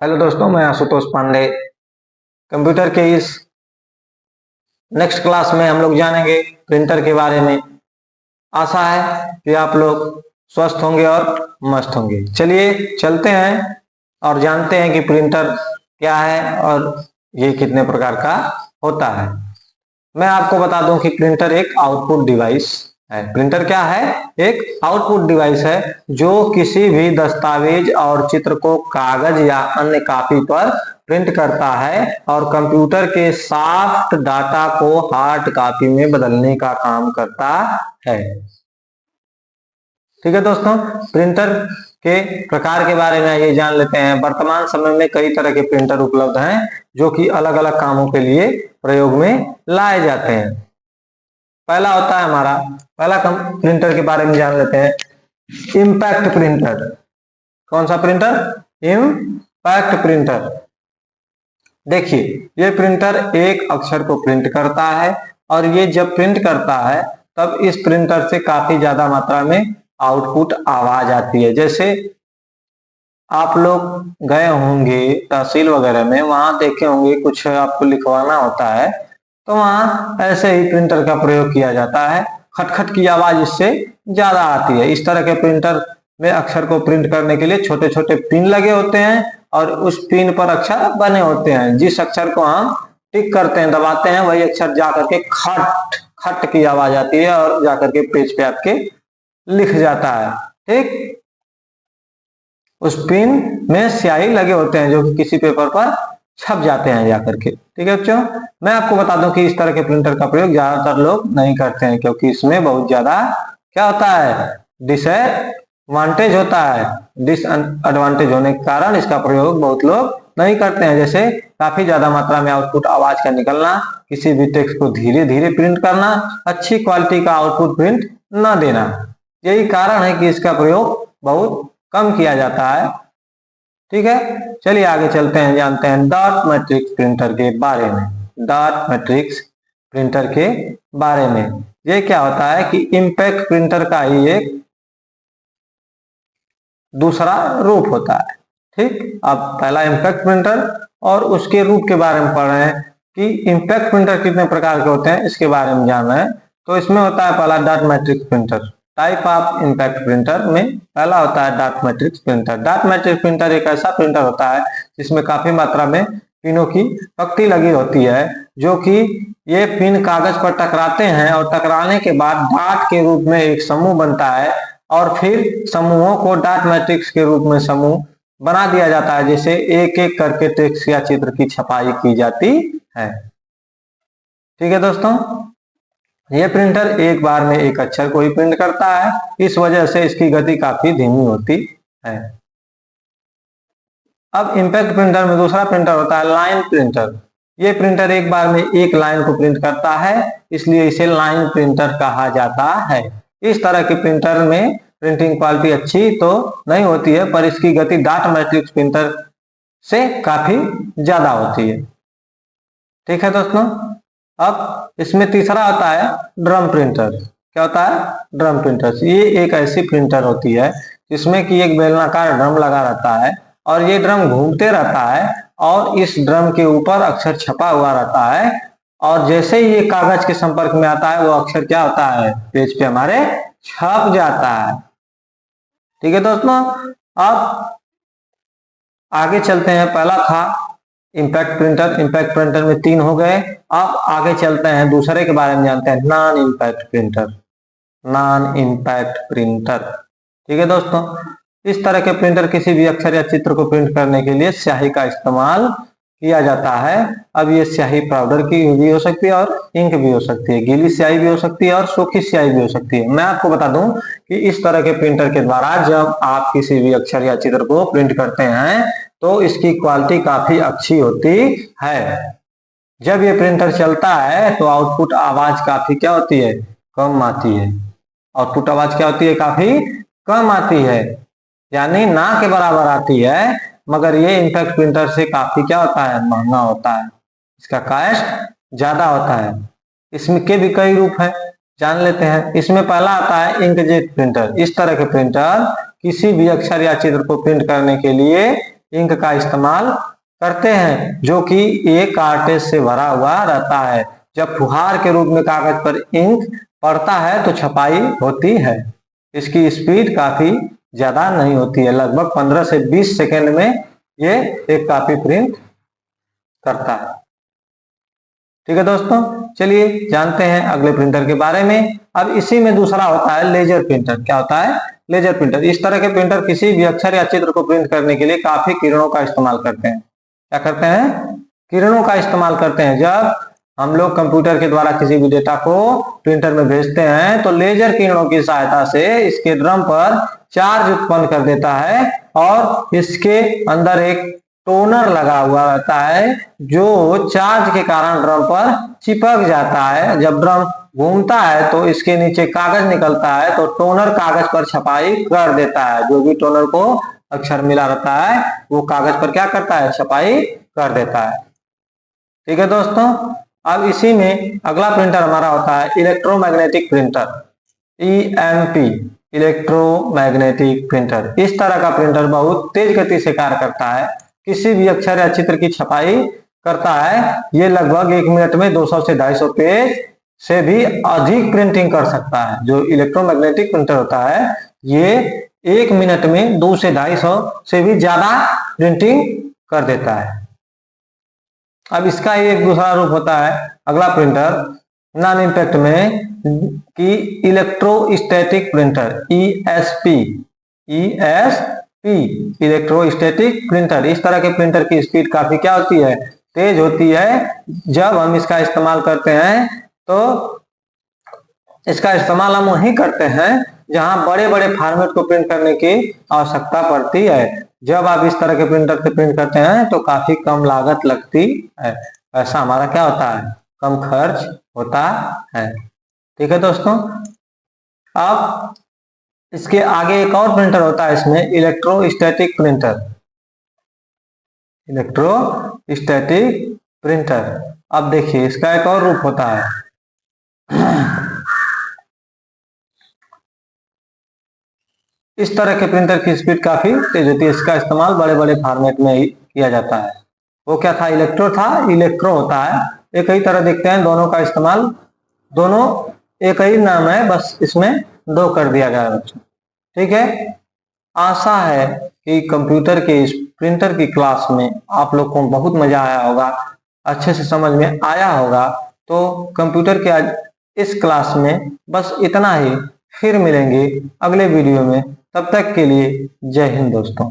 Hello दोस्तों, मैं Ashutosh Pandey. Computer के इस नेक्स्ट क्लास में हम लोग जानेंगे प्रिंटर के बारे में। आशा है कि आप लोग स्वस्थ होंगे और मस्त होंगे। चलिए चलते हैं और जानते हैं कि प्रिंटर क्या है और ये कितने प्रकार का होता है। मैं आपको बता दूं कि प्रिंटर एक आउटपुट डिवाइस है। प्रिंटर क्या है? एक आउटपुट डिवाइस है जो किसी भी दस्तावेज और चित्र को कागज या अन्य कॉपी पर प्रिंट करता है और कंप्यूटर के सॉफ्ट डाटा को हार्ड कॉपी में बदलने का काम करता है। ठीक है दोस्तों, प्रिंटर के प्रकार के बारे में ये जान लेते हैं। वर्तमान समय में कई तरह के प्रिंटर उपलब्ध हैं जो कि अलग अलग कामों के लिए प्रयोग में लाए जाते हैं। पहला होता है हमारा प्रिंटर के बारे में जान लेते हैं, इम्पैक्ट प्रिंटर। कौन सा प्रिंटर? Impact printer. देखिए, ये प्रिंटर एक अक्षर को प्रिंट करता है और ये जब प्रिंट करता है तब इस प्रिंटर से काफी ज्यादा मात्रा में आउटपुट आवाज आती है। जैसे आप लोग गए होंगे तहसील वगैरह में, वहां देखे होंगे कुछ आपको लिखवाना होता है तो वहां ऐसे ही प्रिंटर का प्रयोग किया जाता है। खटखट की आवाज इससे ज्यादा आती है। इस तरह के प्रिंटर में अक्षर को प्रिंट करने के लिए छोटे छोटे पिन लगे होते हैं और उस पिन पर अक्षर बने होते हैं। जिस अक्षर को हम टिक करते हैं, दबाते हैं, वही अक्षर जाकर के खट खट की आवाज आती है और जाकर के पेज पे आपके लिख जाता है। ठीक, उस पिन में स्याही लगे होते हैं जो कि किसी पेपर पर छप जाते हैं जाकर के। ठीक है बच्चों, मैं आपको बता दूं कि इस तरह के प्रिंटर का प्रयोग ज्यादातर लोग नहीं करते हैं क्योंकि इसमें बहुत ज्यादा क्या होता है, डिसएडवांटेज होता है। डिसएडवांटेज होने के कारण इसका प्रयोग बहुत लोग नहीं करते हैं। जैसे काफी ज्यादा मात्रा में आउटपुट आवाज का निकलना, किसी भी टेक्स्ट को धीरे धीरे प्रिंट करना, अच्छी क्वालिटी का आउटपुट प्रिंट न देना। यही कारण है कि इसका प्रयोग बहुत कम किया जाता है। ठीक है, चलिए आगे चलते हैं, जानते हैं डॉट मैट्रिक्स प्रिंटर के बारे में। डॉट मैट्रिक्स प्रिंटर के बारे में ये क्या होता है कि इम्पैक्ट प्रिंटर का ही एक दूसरा रूप होता है। ठीक, अब पहला इम्पैक्ट प्रिंटर और उसके रूप के बारे में पढ़ रहे हैं कि इम्पैक्ट प्रिंटर कितने प्रकार के होते हैं, इसके बारे में जान रहे हैं। तो इसमें होता है पहला dot matrix printer. Type of impact printer में पहला होता है dot matrix printer. Dot matrix printer एक ऐसा प्रिंटर होता है जिसमें काफी मात्रा में पिनों की पक्ति लगी होती है, जो कि ये पिन कागज पर टकराते हैं और टकराने के बाद डॉट के रूप में एक समूह बनता है और फिर समूहों को डॉट मैट्रिक्स के रूप में समूह बना दिया जाता है, जैसे एक एक करके टेक्स्ट या चित्र की छपाई की जाती है। ठीक है दोस्तों, ये प्रिंटर एक बार में एक अक्षर को ही प्रिंट करता है, इस वजह से इसकी गति काफी धीमी होती है। अब इम्पैक्ट प्रिंटर में दूसरा प्रिंटर होता है लाइन प्रिंटर। ये प्रिंटर एक बार में एक लाइन को प्रिंट करता है, इसलिए इसे लाइन प्रिंटर कहा जाता है। इस तरह के प्रिंटर में प्रिंटिंग क्वालिटी अच्छी तो नहीं होती है, पर इसकी गति डॉट मैट्रिक्स प्रिंटर से काफी ज्यादा होती है। ठीक है दोस्तों, अब इसमें तीसरा होता है ड्रम प्रिंटर। क्या होता है? Drum printer. ये एक ऐसी प्रिंटर होती है जिसमें कि एक बेलनाकार ड्रम लगा रहता है और ये ड्रम घूमते रहता है और इस ड्रम के ऊपर अक्षर छपा हुआ रहता है और जैसे ही ये कागज के संपर्क में आता है वो अक्षर क्या होता है, पेज पे हमारे छप जाता है। ठीक है दोस्तों, अब आगे चलते हैं। पहला था इम्पैक्ट प्रिंटर। इम्पैक्ट प्रिंटर में 3 हो गए। अब आगे चलते हैं, दूसरे के बारे में जानते हैं, non impact printer. Non impact printer. ठीक है दोस्तों, इस तरह के प्रिंटर किसी भी अक्षर या चित्र को प्रिंट करने के लिए स्याही का इस्तेमाल किया जाता है। अब ये स्याही पाउडर की भी हो सकती है और इंक भी हो सकती है, गीली स्याही भी हो सकती है और सूखी स्याही भी हो सकती है। मैं आपको बता दूं कि इस तरह के प्रिंटर के द्वारा जब आप किसी भी अक्षर या चित्र को प्रिंट करते हैं तो इसकी क्वालिटी काफी अच्छी होती है। जब ये प्रिंटर चलता है तो आउटपुट आवाज काफी क्या होती है, कम आती है। आउटपुट आवाज क्या होती है, काफी कम आती है, यानी ना के बराबर आती है, मगर ये इम्पैक्ट प्रिंटर से काफी क्या होता है, महंगा होता है। इसका कॉस्ट ज्यादा होता है। इसमें के भी कई रूप हैं, जान लेते हैं। इसमें पहला आता है इंकजेट प्रिंटर। इस तरह के प्रिंटर किसी भी अक्षर या चित्र को प्रिंट करने के लिए इंक का इस्तेमाल करते हैं, जो कि एक कार्टेज से भरा हुआ रहता है। जब फुहार के रूप में कागज पर इंक पड़ता है तो छपाई होती है। इसकी स्पीड काफी ज्यादा नहीं होती है, लगभग 15 से 20 सेकेंड में ये एक कॉपी प्रिंट करता है। ठीक है दोस्तों, चलिए जानते हैं अगले प्रिंटर के बारे में। अब इसी में दूसरा होता है लेजर प्रिंटर। क्या होता है? Laser printer. इस तरह के प्रिंटर किसी भी अक्षर या चित्र को प्रिंट करने के लिए काफी किरणों का इस्तेमाल करते हैं। क्या करते हैं? किरणों का इस्तेमाल करते हैं। जब हम लोग कंप्यूटर के द्वारा किसी भी डेटा को प्रिंटर में भेजते हैं तो लेजर किरणों की सहायता से इसके ड्रम पर चार्ज उत्पन्न कर देता है और इसके अंदर एक टोनर लगा हुआ रहता है जो चार्ज के कारण ड्रम पर चिपक जाता है। जब ड्रम घूमता है तो इसके नीचे कागज निकलता है, तो टोनर कागज पर छपाई कर देता है। जो भी टोनर को अक्षर मिला रहता है वो कागज पर क्या करता है? छपाई कर देता है। ठीक है दोस्तों, अब इसी में अगला प्रिंटर हमारा होता है electromagnetic printer, EMP, electromagnetic printer. इस तरह का प्रिंटर बहुत तेज गति से कार्य करता है, किसी भी अक्षर या चित्र की छपाई करता है। ये लगभग 1 मिनट में 200 से 250 पेज से भी अधिक प्रिंटिंग कर सकता है। जो इलेक्ट्रोमैग्नेटिक प्रिंटर होता है ये 1 मिनट में 200 से 250 से भी ज्यादा प्रिंटिंग कर देता है। अब इसका एक दूसरा रूप होता है अगला प्रिंटर नॉन इम्पैक्ट में कि electrostatic printer, ESP, electrostatic printer. इस तरह के प्रिंटर की स्पीड काफी क्या होती है? तेज होती है। जब हम इसका इस्तेमाल करते हैं तो इसका इस्तेमाल हम वहीं करते हैं जहां बड़े बड़े फॉर्मेट को प्रिंट करने की आवश्यकता पड़ती है। जब आप इस तरह के प्रिंटर से प्रिंट करते हैं तो काफी कम लागत लगती है। ऐसा हमारा क्या होता है? कम खर्च होता है। ठीक है दोस्तों, अब इसके आगे एक और प्रिंटर होता है इसमें इलेक्ट्रोस्टैटिक प्रिंटर, इलेक्ट्रोस्टैटिक प्रिंटर। अब देखिए इसका एक और रूप होता है। इस तरह के प्रिंटर की स्पीड काफी तेज होती है। इसका इस्तेमाल बड़े बड़े फॉर्मेट में ही किया जाता है। वो क्या था? इलेक्ट्रो था, इलेक्ट्रो होता है। एक ही तरह दिखते हैं, दोनों का इस्तेमाल, दोनों एक ही नाम है, बस इसमें 2 कर दिया गया है बच्चों। ठीक है, आशा है कि कंप्यूटर के इस प्रिंटर की क्लास में आप लोग को बहुत मजा आया होगा, अच्छे से समझ में आया होगा। तो कंप्यूटर के आज इस क्लास में बस इतना ही। फिर मिलेंगे अगले वीडियो में, तब तक के लिए जय हिंद दोस्तों।